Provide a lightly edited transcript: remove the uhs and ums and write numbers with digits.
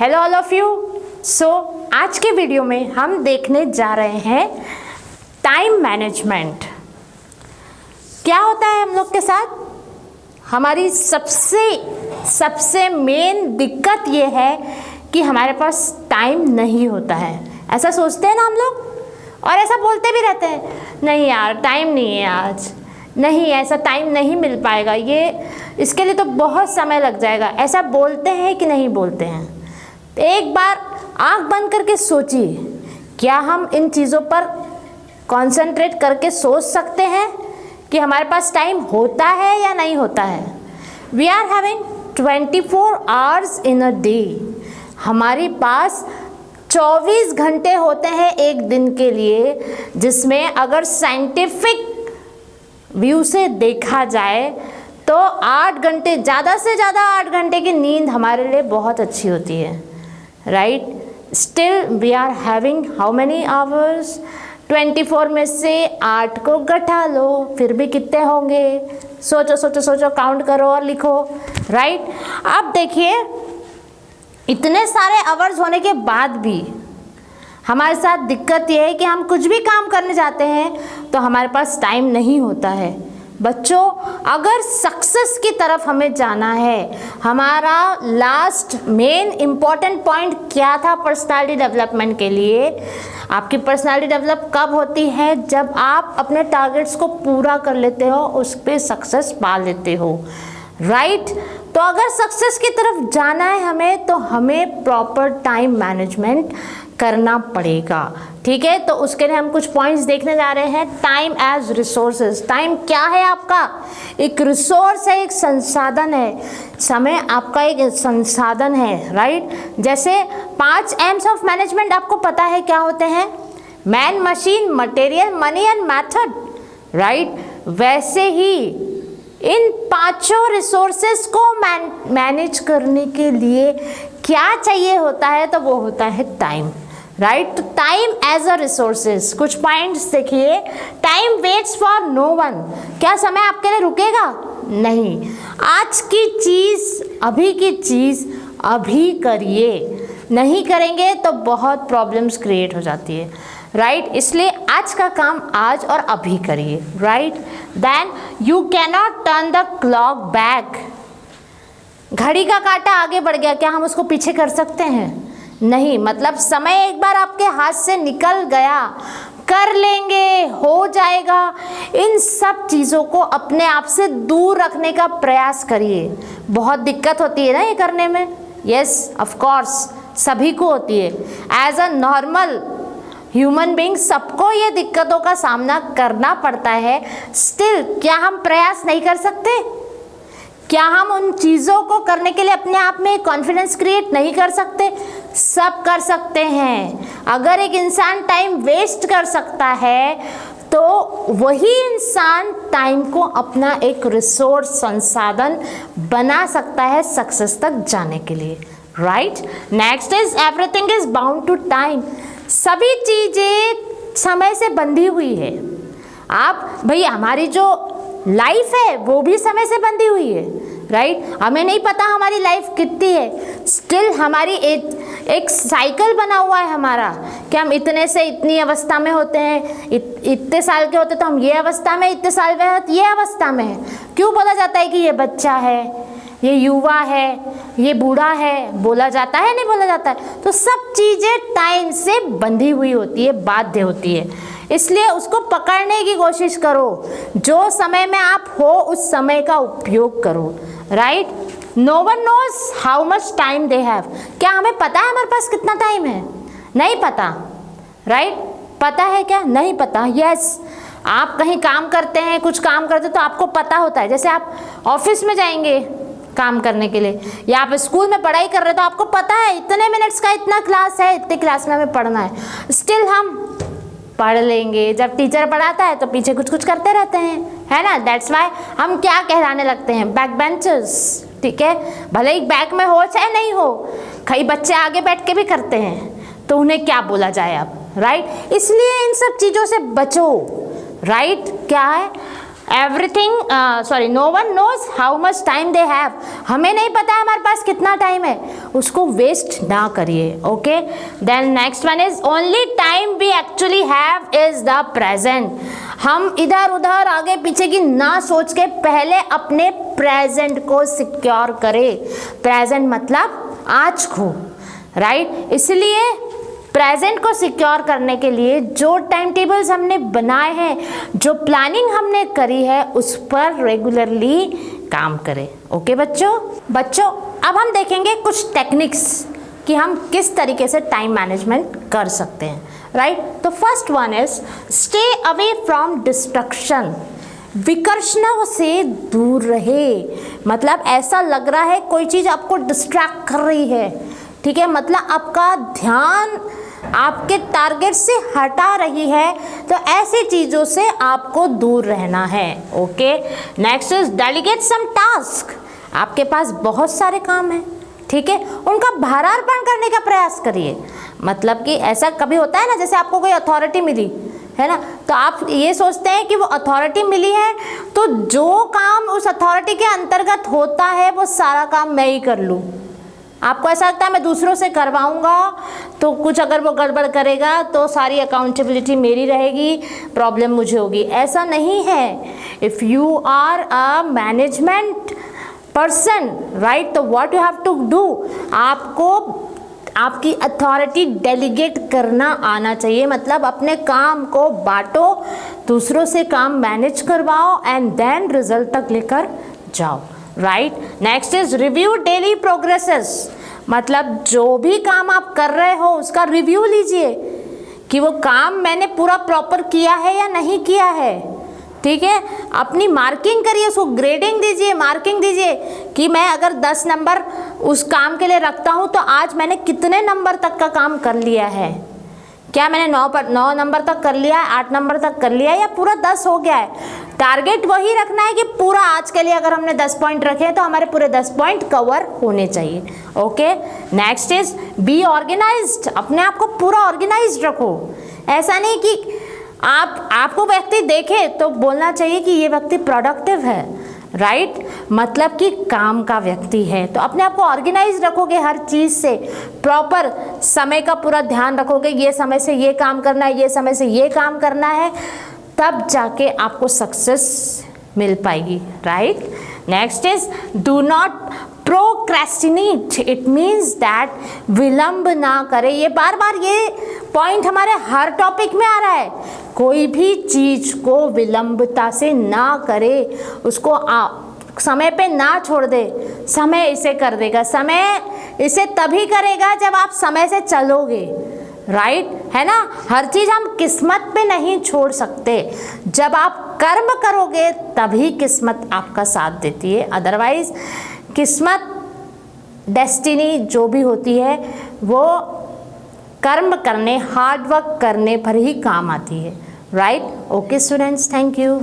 Hello all of you. So आज के video में हम देखने जा रहे हैं टाइम मैनेजमेंट। क्या होता है हम लोग के साथ? हमारी सबसे मेन दिक्कत ये है कि हमारे पास टाइम नहीं होता है। ऐसा सोचते हैं ना हम लोग, और ऐसा बोलते भी रहते हैं, नहीं यार टाइम नहीं है आज, नहीं ऐसा टाइम नहीं मिल पाएगा, ये इसके लिए तो बहुत समय लग जाएगा। ऐसा बोलते हैं कि नहीं बोलते हैं? एक बार आंख बंद करके सोचिए, क्या हम इन चीज़ों पर कंसंट्रेट करके सोच सकते हैं कि हमारे पास टाइम होता है या नहीं होता है? We are having 24 hours in a day. हमारे पास 24 घंटे होते हैं एक दिन के लिए, जिसमें अगर साइंटिफिक व्यू से देखा जाए तो 8 घंटे, ज़्यादा से ज़्यादा 8 घंटे की नींद हमारे लिए बहुत अच्छी होती है, right? Still we are having how many hours? 24 में से 8 को घटा लो, फिर भी कितने होंगे? सोचो सोचो सोचो, काउंट करो और लिखो, राइट? अब देखिए, इतने सारे आवर्स होने के बाद भी हमारे साथ दिक्कत ये है कि हम कुछ भी काम करने जाते हैं तो हमारे पास टाइम नहीं होता है। बच्चों, अगर सक्सेस की तरफ हमें जाना है, हमारा लास्ट मेन इम्पॉर्टेंट पॉइंट क्या था पर्सनालिटी डेवलपमेंट के लिए? आपकी पर्सनालिटी डेवलप कब होती है? जब आप अपने टारगेट्स को पूरा कर लेते हो, उस पर सक्सेस पा लेते हो, राइट? तो अगर सक्सेस की तरफ जाना है हमें, तो हमें प्रॉपर टाइम मैनेजमेंट करना पड़ेगा, ठीक है? तो उसके लिए हम कुछ पॉइंट्स देखने जा रहे हैं। Time as resources. टाइम क्या है? आपका एक रिसोर्स है, एक संसाधन है। समय आपका एक संसाधन है, राइट? जैसे 5 M's ऑफ मैनेजमेंट आपको पता है क्या होते हैं? Man, machine, material, money and method, right? वैसे ही इन 5 रिसोर्सेस को मैनेज करने के लिए क्या चाहिए होता है? तो वो होता है टाइम, राइट? तो टाइम एज अ रिसोर्सेस, कुछ पॉइंट्स देखिए। Time waits for no one. क्या समय आपके लिए रुकेगा? नहीं। आज की चीज़, अभी की चीज़ अभी करिए, नहीं करेंगे तो बहुत प्रॉब्लम्स क्रिएट हो जाती है, राइट? इसलिए आज का काम आज और अभी करिए, right? Then you cannot turn the clock back. घड़ी का कांटा आगे बढ़ गया, क्या हम उसको पीछे कर सकते हैं? नहीं। मतलब समय एक बार आपके हाथ से निकल गया, कर लेंगे, हो जाएगा। इन सब चीज़ों को अपने आप से दूर रखने का प्रयास करिए। बहुत दिक्कत होती है ना ये करने में? यस, ऑफ कोर्स, सभी को होती है। As a normal human being सबको ये दिक्कतों का सामना करना पड़ता है। स्टिल क्या हम प्रयास नहीं कर सकते? क्या हम उन चीज़ों को करने के लिए अपने आप में कॉन्फिडेंस क्रिएट नहीं कर सकते? सब कर सकते हैं। अगर एक इंसान टाइम वेस्ट कर सकता है, तो वही इंसान टाइम को अपना एक रिसोर्स, संसाधन बना सकता है सक्सेस तक जाने के लिए, right? Next is everything is bound to time. सभी चीज़ें समय से बंधी हुई है। आप भैया, हमारी जो लाइफ है वो भी समय से बंधी हुई है, राइट? हमें नहीं पता हमारी लाइफ कितनी है, स्टिल हमारी एक साइकिल बना हुआ है हमारा कि हम इतने से इतनी अवस्था में होते हैं, इतने साल के होते तो हम ये अवस्था में, इतने साल में ये अवस्था में है। क्यों बोला जाता है कि ये बच्चा है, ये युवा है, ये बूढ़ा है? बोला जाता है, नहीं बोला जाता है? तो सब चीज़ें टाइम से बंधी हुई होती है, बाध्य होती है। इसलिए उसको पकड़ने की कोशिश करो। जो समय में आप हो उस समय का उपयोग करो, right? No one knows how much time they have. क्या हमें पता है हमारे पास कितना टाइम है? नहीं पता, राइट? पता है क्या? नहीं पता। यस, आप कहीं काम करते हैं, कुछ काम करते हैं तो आपको पता होता है। जैसे आप ऑफिस में जाएंगे काम करने के लिए, या आप स्कूल में पढ़ाई कर रहे हैं तो आपको पता है इतने मिनट्स का इतना क्लास है, इतने क्लास में हमें पढ़ना है। स्टिल हम पढ़ लेंगे। जब टीचर पढ़ाता है तो पीछे कुछ कुछ करते रहते हैं, है ना? दैट्स वाई हम क्या कहलाने लगते हैं? बैक बेंचर्स, ठीक है? भले ही बैक में हो चाहे नहीं हो, कई बच्चे आगे बैठ के भी करते हैं, तो उन्हें क्या बोला जाए अब, राइट? इसलिए इन सब चीज़ों से बचो, राइट? क्या है? No one knows how much time they have, हमें नहीं पता है हमारे पास कितना टाइम है, उसको वेस्ट ना करिए। Okay, then next one is only time we actually have is the present. हम इधर उधर आगे पीछे की ना सोच के पहले अपने प्रेजेंट को सिक्योर करें। प्रेजेंट मतलब आज को, राइट? इसलिए प्रेजेंट को सिक्योर करने के लिए जो टाइम टेबल्स हमने बनाए हैं, जो प्लानिंग हमने करी है, उस पर रेगुलरली काम करें। ओके बच्चों अब हम देखेंगे कुछ टेक्निक्स कि हम किस तरीके से टाइम मैनेजमेंट कर सकते हैं, राइट? तो first one is stay away from distraction. विकर्षणों से दूर रहे, मतलब ऐसा लग रहा है कोई चीज़ आपको डिस्ट्रैक्ट कर रही है, ठीक है, मतलब आपका ध्यान आपके टारगेट से हटा रही है, तो ऐसी चीज़ों से आपको दूर रहना है। Okay, next is delegate some task. आपके पास बहुत सारे काम हैं, ठीक है, उनका भारार्पण करने का प्रयास करिए। मतलब कि ऐसा कभी होता है ना, जैसे आपको कोई अथॉरिटी मिली है ना, तो आप ये सोचते हैं कि वो अथॉरिटी मिली है तो जो काम उस अथॉरिटी के अंतर्गत होता है वो सारा काम मैं ही कर लूँ। आपको ऐसा लगता है मैं दूसरों से करवाऊंगा तो कुछ अगर वो गड़बड़ करेगा तो सारी अकाउंटेबिलिटी मेरी रहेगी, प्रॉब्लम मुझे होगी। ऐसा नहीं है। If you are a management person, right, तो what you have to do, आपको आपकी अथॉरिटी डेलीगेट करना आना चाहिए। मतलब अपने काम को बांटो, दूसरों से काम मैनेज करवाओ एंड देन रिजल्ट तक लेकर जाओ, right? Next is review daily progresses. मतलब जो भी काम आप कर रहे हो उसका रिव्यू लीजिए कि वो काम मैंने पूरा प्रॉपर किया है या नहीं किया है, ठीक है? अपनी मार्किंग करिए, उसको ग्रेडिंग दीजिए, मार्किंग दीजिए कि मैं अगर 10 नंबर उस काम के लिए रखता हूँ तो आज मैंने कितने नंबर तक का काम कर लिया है। क्या मैंने 9 नंबर तक कर लिया है, 8 नंबर तक कर लिया है, या पूरा 10 हो गया है? टारगेट वही रखना है कि पूरा आज के लिए अगर हमने 10 पॉइंट रखे हैं तो हमारे पूरे 10 पॉइंट कवर होने चाहिए। Okay, next is be organised. अपने आप को पूरा ऑर्गेनाइज्ड रखो। ऐसा नहीं कि आपको व्यक्ति देखे तो बोलना चाहिए कि ये व्यक्ति प्रोडक्टिव है, राइट? मतलब कि काम का व्यक्ति है। तो अपने आप को ऑर्गेनाइज रखोगे, हर चीज़ से प्रॉपर समय का पूरा ध्यान रखोगे, ये समय से ये काम करना है, ये समय से ये काम करना है, तब जाके आपको सक्सेस मिल पाएगी, right? Next is do not procrastinate. It means that विलंब ना करें। ये बार बार ये पॉइंट हमारे हर टॉपिक में आ रहा है। कोई भी चीज को विलंबता से ना करे, उसको समय पे ना छोड़ दे। समय इसे कर देगा, समय इसे तभी करेगा जब आप समय से चलोगे, राइट? है ना? हर चीज़ हम किस्मत पे नहीं छोड़ सकते। जब आप कर्म करोगे तभी किस्मत आपका साथ देती है, अदरवाइज किस्मत, डेस्टिनी जो भी होती है वो कर्म करने, हार्ड वर्क करने पर ही काम आती है, right? Okay students, thank you.